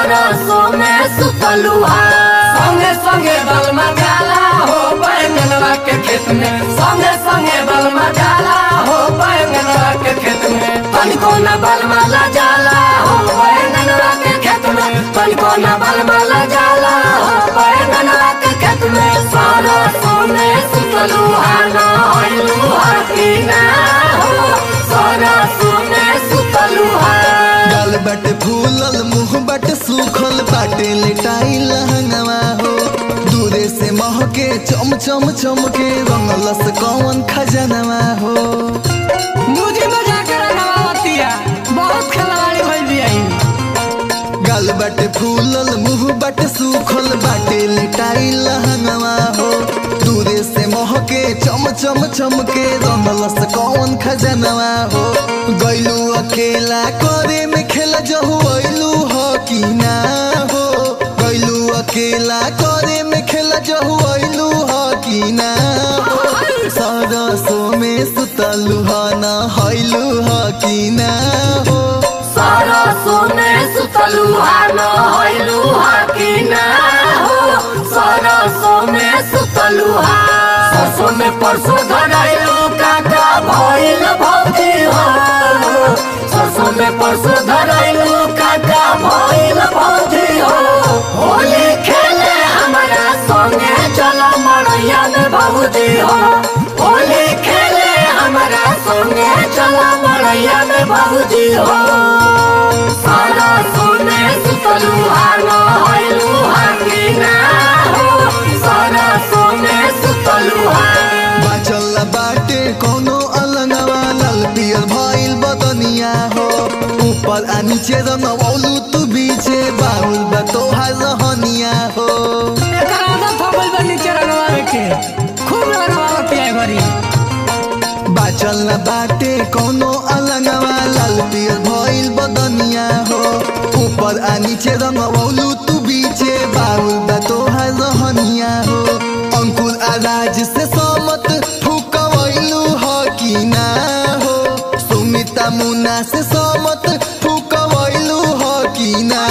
सरसों में सुतलुहा। संगे संगे बलमा जाला हो बैगनवा के खेत में, संगे संगे बलमा जाला हो बैगनवा के खेत में। तनिको न बलमा ला जाला हो बैगनवा के खेत में, तनिको न बलमा ला जाला हो बैगनवा के खेत में। सरसों में सुतलुहा न होइलुहा की ना हो, सरसों में सुतलुहा। गाल बाटे फूलल मुँह बाटे सूखल बाटे लेटाई लहंगवा हो, दूरे से महके चम चम चमके रंगलस कौन खजनवा हो। मुझे मजा कर नवावतिया बहुत खिलाड़ी भइल बियाई। गाल बाटे फूलल मुँह बाटे सूखल बाटे लेटाई लहंगवा हो, दूरे से महके चम चम चमके रंगलस कौन खजनवा हो। गैलू अकेला करे में खेला जहु अइलू हो कि ना हो, गैलू अकेला करे में खेला जहु अइलू हो कि ना हो। सरसों में सुतलू हो ना होइलू हो कि ना हो, सरसों में सुतलुहा न होइलुहा की ना हो, सरसों में सुतलुहा। सरसों में परसों धराइलू काका भइल भौजी हो, सरसों में परसों धराइलू काका भइल भौजी हो। होली खेले हमारा संगे चल मड़ैया में भौजी हो, होली खेले हमारा संगे चल मड़ैया में भौजी हो। सरसों में सुतलुहा न होइलुहा की ना हो, सरसों में सुतलुहा। बाचल बाटे कोनो अलंगवा लाल पियर भइल बदनिया हो, ऊपर आ नीचे रंगवलू तू बीचे बाउल बा तोहार रहनिया हो। एकर आदत हो गइल बा नीचे रंगवावे के, खूब रंगवावतिया घरी। बाचल बाटे कोनो अलंगवा लाल पियर भइल बदनिया हो, ऊपर आ नीचे रंगवलू तू बीचे बाउल बा तोहार रहनिया हो। अंकुर आ राज से समत फुकवैलू हो कि ना हो, सुमिता मुन्ना से समत फुकवैलू हो कि ना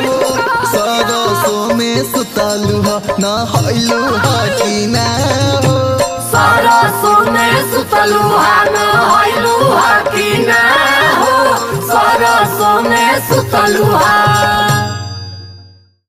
हो। सरसों में सुतलू हो ना होइलू हो कि ना हो, सरसों में सुतलुहा न होइलुहा की ना हो, सरसों में सुतलुहा।